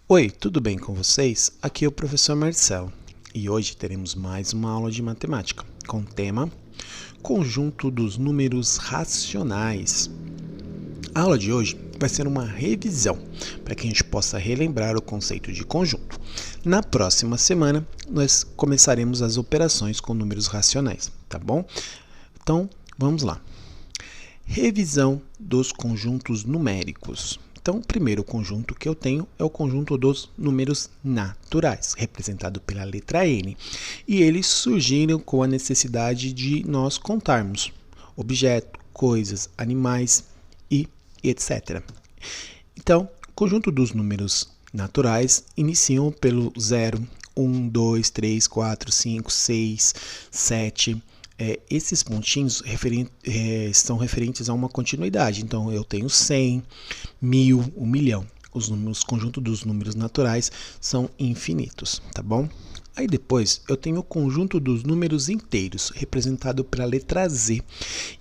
Oi, tudo bem com vocês? Aqui é o professor Marcelo e hoje teremos mais uma aula de matemática com o tema Conjunto dos números racionais. A aula de hoje vai ser uma revisão para que a gente possa relembrar o conceito de conjunto. Na próxima semana, nós começaremos as operações com números racionais, tá bom? Então, vamos lá. Revisão dos conjuntos numéricos. Então, o primeiro conjunto que eu tenho é o conjunto dos números naturais, representado pela letra N. E eles surgiram com a necessidade de nós contarmos objetos, coisas, animais e etc. Então, o conjunto dos números naturais iniciam pelo 0, 1, 2, 3, 4, 5, 6, 7. Esses pontinhos são referentes a uma continuidade. Então, eu tenho 100, 1000, 1 milhão. Os conjuntos dos números naturais são infinitos, tá bom? Aí depois eu tenho o conjunto dos números inteiros, representado pela letra Z.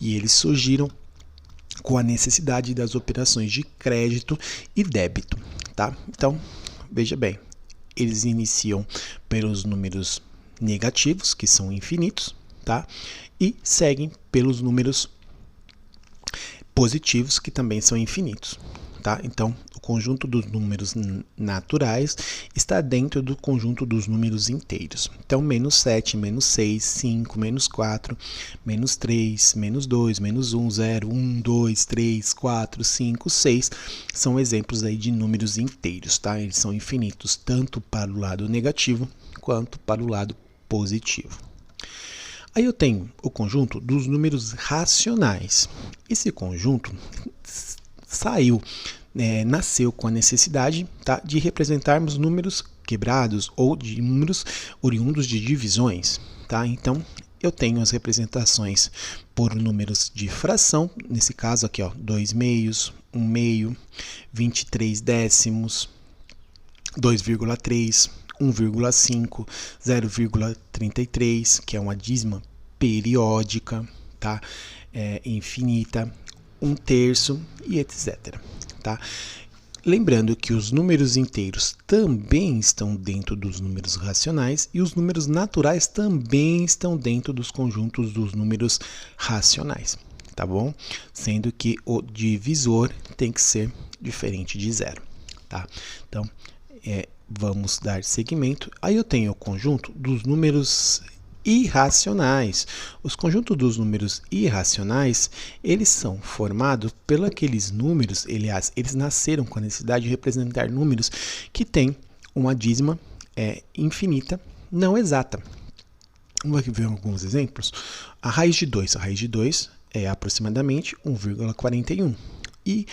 E eles surgiram com a necessidade das operações de crédito e débito, tá? Então, veja bem, eles iniciam pelos números negativos, que são infinitos, tá? E seguem pelos números positivos, que também são infinitos, tá? Então, o conjunto dos números naturais está dentro do conjunto dos números inteiros. Então, menos 7, menos 6, 5, menos 4, menos 3, menos 2, menos 1, 0, 1, 2, 3, 4, 5, 6 são exemplos aí de números inteiros, tá? Eles são infinitos tanto para o lado negativo quanto para o lado positivo. Aí eu tenho o conjunto dos números racionais. Esse conjunto nasceu com a necessidade, tá, de representarmos números quebrados ou de números oriundos de divisões. Tá? Então, eu tenho as representações por números de fração, nesse caso aqui, 2 meios, 1 meio, 23 décimos, 2,3, 1,5, 0,33, que é uma dízima periódica, tá? Infinita, 1/3 e etc. Tá? Lembrando que os números inteiros também estão dentro dos números racionais e os números naturais também estão dentro dos conjuntos dos números racionais, tá bom? Sendo que o divisor tem que ser diferente de 0, tá? Então, vamos dar seguimento. Aí eu tenho o conjunto dos números irracionais. Os conjuntos dos números irracionais, eles são formados por aqueles números, eles nasceram com a necessidade de representar números que têm uma dízima infinita, não exata. Vamos ver alguns exemplos. A raiz de 2. A raiz de 2 é aproximadamente 1,41. E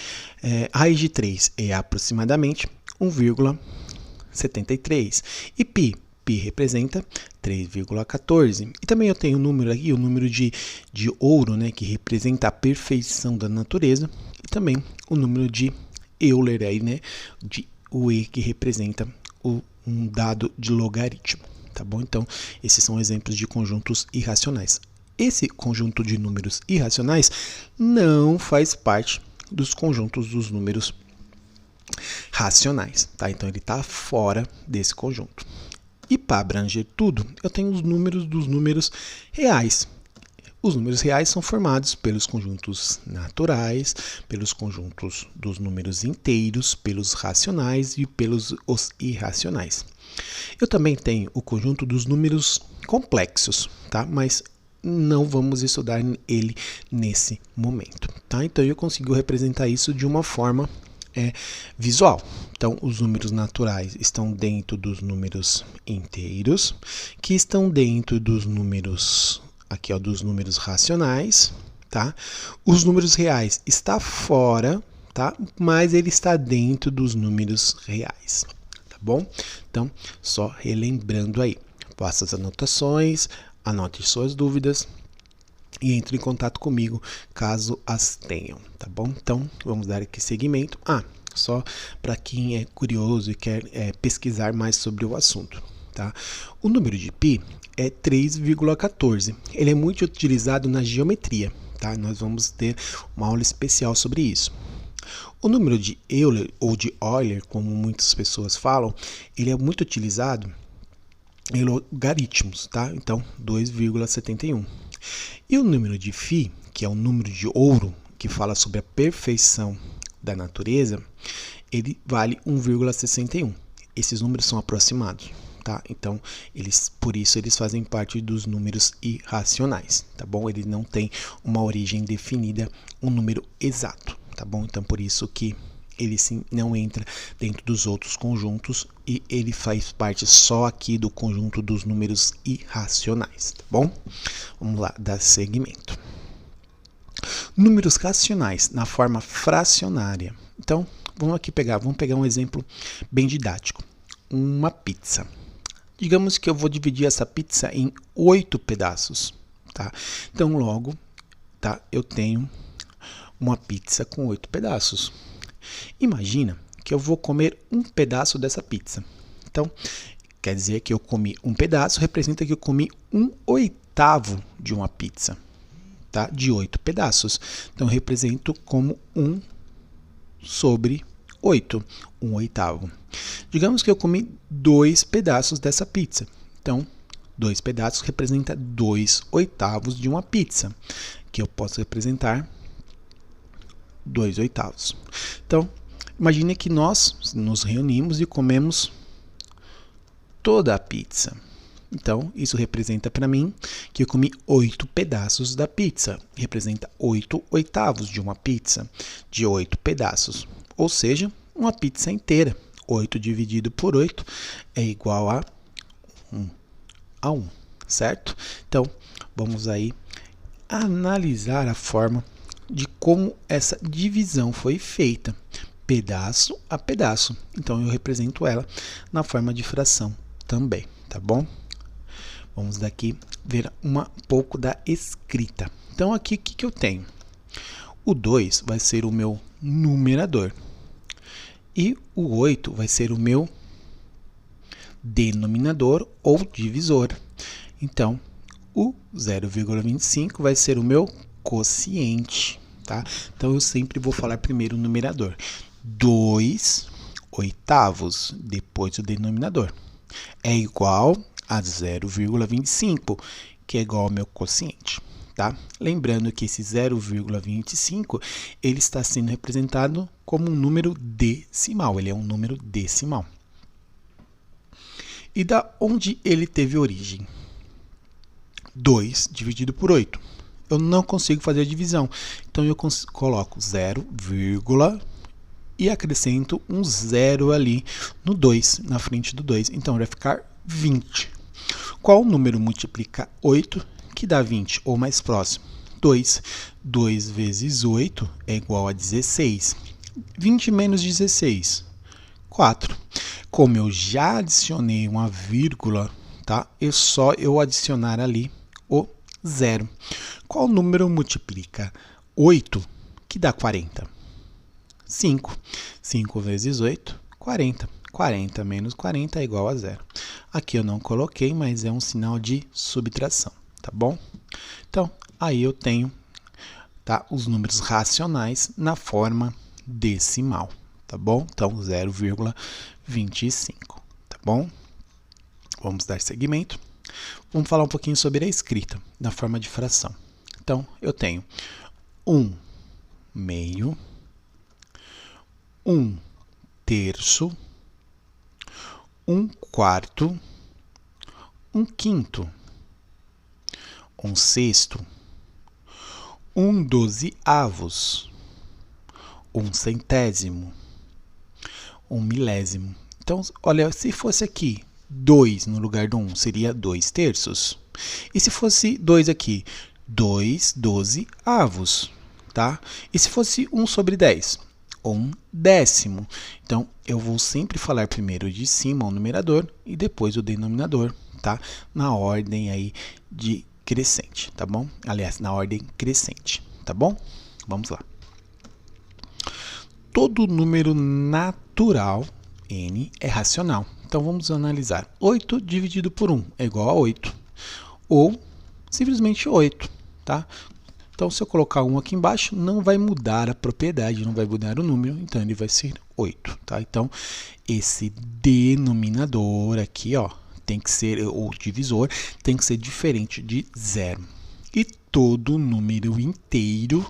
a raiz de 3 é aproximadamente 1,73. E π representa 3,14. E também eu tenho um número aqui, o número de ouro, né, que representa a perfeição da natureza. E também o número de Euler, aí, né, o E, que representa um dado de logaritmo. Tá bom? Então, esses são exemplos de conjuntos irracionais. Esse conjunto de números irracionais não faz parte dos conjuntos dos números racionais, tá? Então ele está fora desse conjunto. E para abranger tudo, eu tenho os números dos números reais. Os números reais são formados pelos conjuntos naturais, pelos conjuntos dos números inteiros, pelos racionais e pelos os irracionais. Eu também tenho o conjunto dos números complexos, tá? Mas não vamos estudar ele nesse momento, tá? Então eu consigo representar isso de uma forma visual. Então, os números naturais estão dentro dos números inteiros, que estão dentro dos números aqui, dos números racionais, tá? Os números reais está fora, tá? Mas ele está dentro dos números reais, tá bom? Então, só relembrando aí, faça as anotações, anote suas dúvidas e entre em contato comigo caso as tenham, tá bom? Então, vamos dar aqui seguimento. Só para quem é curioso e quer pesquisar mais sobre o assunto, tá? O número de π é 3,14. Ele é muito utilizado na geometria, tá? Nós vamos ter uma aula especial sobre isso. O número de Euler ou de Euler, como muitas pessoas falam, ele é muito utilizado em logaritmos, tá? Então, 2,71. E o número de Φ, que é o número de ouro, que fala sobre a perfeição da natureza, ele vale 1,61. Esses números são aproximados, tá? Então, por isso eles fazem parte dos números irracionais, tá bom? Ele não tem uma origem definida, um número exato, tá bom? Então, por isso que ele sim não entra dentro dos outros conjuntos e ele faz parte só aqui do conjunto dos números irracionais, tá bom? Vamos lá, dar seguimento. Números racionais na forma fracionária. Então, vamos pegar um exemplo bem didático. Uma pizza. Digamos que eu vou dividir essa pizza em 8 pedaços, tá? Então, logo, tá, eu tenho uma pizza com 8 pedaços. Imagina que eu vou comer um pedaço dessa pizza. Então, quer dizer que eu comi um pedaço, representa que eu comi 1/8 de uma pizza, tá? De 8 pedaços. Então, eu represento como 1/8, 1/8. Digamos que eu comi 2 pedaços dessa pizza. Então, 2 pedaços representa 2/8 de uma pizza, que eu posso representar 2/8. Então, imagine que nós nos reunimos e comemos toda a pizza. Então, isso representa para mim que eu comi 8 pedaços da pizza. Representa 8/8 de uma pizza, de 8 pedaços. Ou seja, uma pizza inteira. 8 dividido por 8 é igual a 1, certo? Então, vamos aí analisar a forma de como essa divisão foi feita, pedaço a pedaço. Então, eu represento ela na forma de fração também, tá bom? Vamos daqui ver um pouco da escrita. Então, aqui, o que eu tenho? O 2 vai ser o meu numerador. E o 8 vai ser o meu denominador ou divisor. Então, o 0,25 vai ser o meu quociente, tá? Então, eu sempre vou falar primeiro o numerador. 2/8, depois o denominador. É igual a 0,25, que é igual ao meu quociente, tá? Lembrando que esse 0,25, ele está sendo representado como um número decimal, ele é um número decimal. E da onde ele teve origem? 2 dividido por 8. Eu não consigo fazer a divisão, então eu coloco 0, e acrescento um 0 ali no 2, na frente do 2. Então, vai ficar 20. Qual número multiplica 8, que dá 20, ou mais próximo? 2. 2 vezes 8 é igual a 16. 20 menos 16, 4. Como eu já adicionei uma vírgula, tá? É só eu adicionar ali o 0. Qual número multiplica 8, que dá 40? 5. 5 vezes 8, 40. 40 menos 40 é igual a 0. Aqui eu não coloquei, mas é um sinal de subtração, tá bom? Então, aí eu tenho, tá, os números racionais na forma decimal, tá bom? Então, 0,25, tá bom? Vamos dar seguimento. Vamos falar um pouquinho sobre a escrita, na forma de fração. Então, eu tenho 1/2, 1/3, 1/4, 1/5, 1/6, 1/12, 1/100, 1/1000. Então, olha, se fosse aqui 2 no lugar do 1, seria 2/3. E se fosse 2 aqui, 2/12, tá? E se fosse 1/10? 1/10. Então, eu vou sempre falar primeiro de cima o numerador e depois o denominador, tá? Na ordem aí de crescente, tá bom? Aliás, na ordem crescente, tá bom? Vamos lá. Todo número natural, n, é racional. Então, vamos analisar. 8 dividido por 1 é igual a 8. Ou, simplesmente 8, tá? Então, se eu colocar 1 aqui embaixo, não vai mudar a propriedade, não vai mudar o número, então ele vai ser 8, tá? Então, esse denominador aqui, ó, tem que ser, o divisor, tem que ser diferente de 0. E todo número inteiro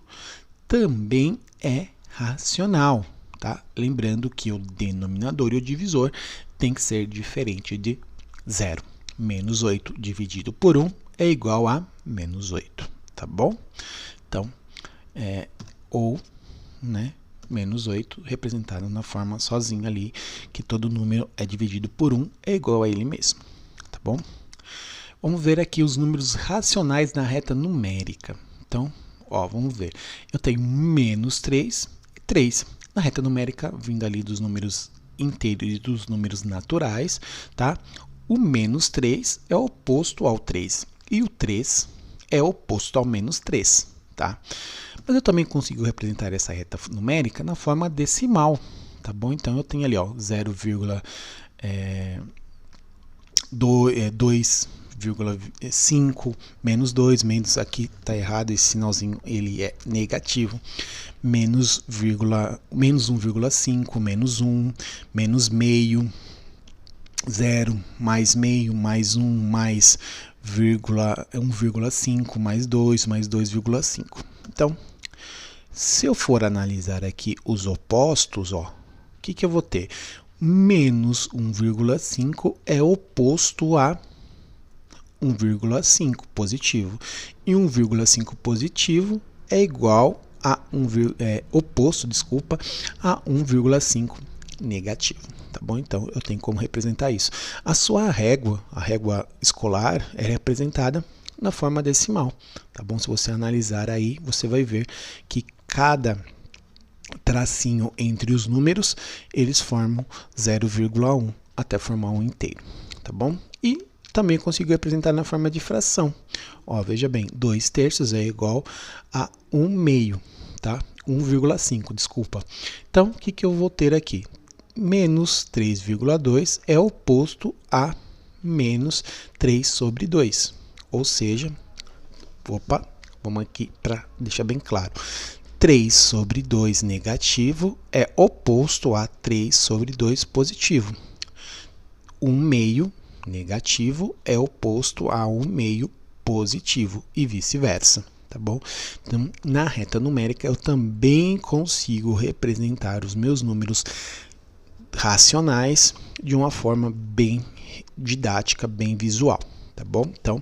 também é racional, tá? Lembrando que o denominador e o divisor tem que ser diferente de 0. Menos 8 dividido por 1 é igual a menos 8, tá bom? Então, menos 8 representado na forma sozinha ali, que todo número é dividido por 1 é igual a ele mesmo, tá bom? Vamos ver aqui os números racionais na reta numérica. Então, ó, vamos ver. Eu tenho menos 3 e 3. Na reta numérica, vindo ali dos números inteiros e dos números naturais, tá? O menos 3 é oposto ao 3 e o 3 é oposto ao menos 3, tá? Mas eu também consigo representar essa reta numérica na forma decimal, tá bom? Então, eu tenho ali, ó, 0,2,5, menos 2, menos aqui está errado, esse sinalzinho ele é negativo, menos 1,5, menos 1, menos meio, 0, mais meio, mais 1, mais 1,5, mais 2, mais 2,5. Então, se eu for analisar aqui os opostos, ó, o que eu vou ter? Menos 1,5 é oposto a 1,5 positivo. E 1,5 positivo é igual a oposto a 1,5 negativo. Tá bom? Então, eu tenho como representar isso. A sua régua, a régua escolar, é representada na forma decimal. Tá bom? Se você analisar aí, você vai ver que cada tracinho entre os números, eles formam 0,1 até formar um inteiro. Tá bom? E também consigo representar na forma de fração. Ó, veja bem, 2 terços é igual a 1 meio, tá? 1,5, desculpa. Então, o que eu vou ter aqui? Menos 3,2 é oposto a menos 3 sobre 2. Ou seja, vamos aqui para deixar bem claro. 3 sobre 2 negativo é oposto a 3 sobre 2 positivo. 1 meio negativo é oposto a 1 meio positivo e vice-versa, tá bom? Então, na reta numérica, eu também consigo representar os meus números racionais de uma forma bem didática, bem visual, tá bom? Então,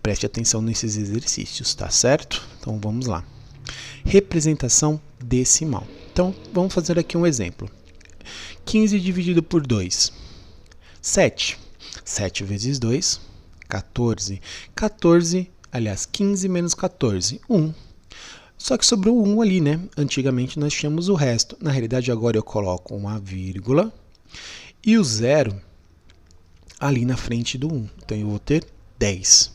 preste atenção nesses exercícios, tá certo? Então, vamos lá. Representação decimal. Então, vamos fazer aqui um exemplo. 15 dividido por 2, 7. 7 vezes 2, 14. 15 menos 14, 1. Só que sobrou 1 ali, né? Antigamente nós tínhamos o resto. Na realidade, agora eu coloco uma vírgula e o 0 ali na frente do 1. Então, eu vou ter 10.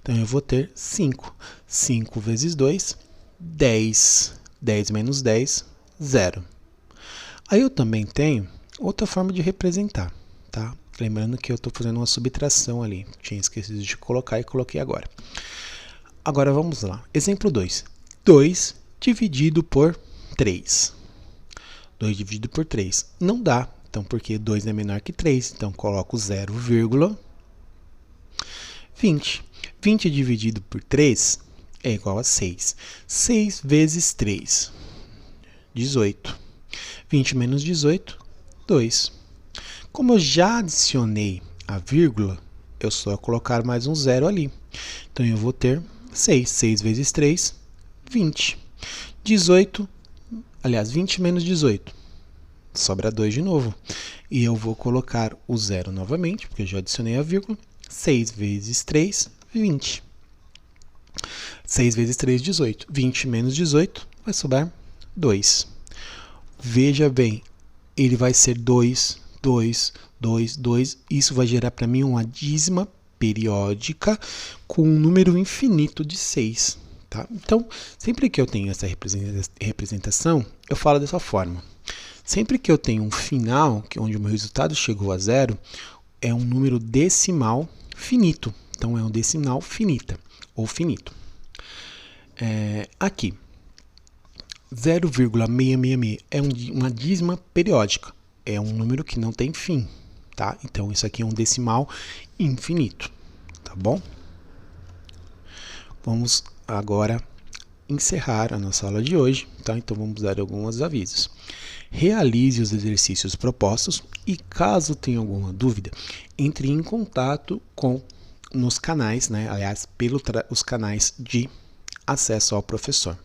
Então, eu vou ter 5. 5 vezes 2, 10. 10 menos 10, 0. Aí eu também tenho outra forma de representar, tá? Lembrando que eu estou fazendo uma subtração ali. Tinha esquecido de colocar e coloquei agora. Agora vamos lá. Exemplo 2. 2 dividido por 3. 2 dividido por 3. Não dá. Então, porque 2 é menor que 3. Então, coloco 0,20. 20 dividido por 3 é igual a 6. 6 vezes 3, 18. 20 menos 18, 2. Como eu já adicionei a vírgula, eu só colocar mais um 0 ali. Então, eu vou ter 6. 6 vezes 3, 20. 18, aliás, 20 menos 18. Sobra 2 de novo. E eu vou colocar o 0 novamente, porque eu já adicionei a vírgula. 6 vezes 3, 20. 6 vezes 3, 18. 20 menos 18 vai sobrar 2. Veja bem, ele vai ser 2, 2, 2, 2. Isso vai gerar para mim uma dízima periódica com um número infinito de 6. Tá? Então, sempre que eu tenho essa representação, eu falo dessa forma. Sempre que eu tenho um final, onde o meu resultado chegou a 0, é um número decimal finito. Então, é um decimal finita ou finito. Aqui, 0,666 é uma dízima periódica, é um número que não tem fim, tá? Então isso aqui é um decimal infinito, tá bom? Vamos agora encerrar a nossa aula de hoje, tá? Então vamos dar alguns avisos. Realize os exercícios propostos e, caso tenha alguma dúvida, entre em contato nos canais, né? Aliás, os canais de acesso ao professor.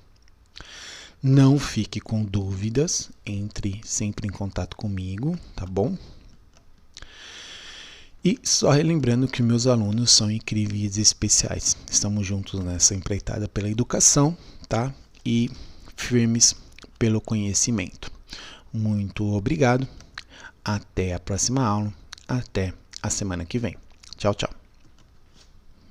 Não fique com dúvidas, entre sempre em contato comigo, tá bom? E só relembrando que meus alunos são incríveis e especiais. Estamos juntos nessa empreitada pela educação, tá? E firmes pelo conhecimento. Muito obrigado. Até a próxima aula. Até a semana que vem. Tchau, tchau.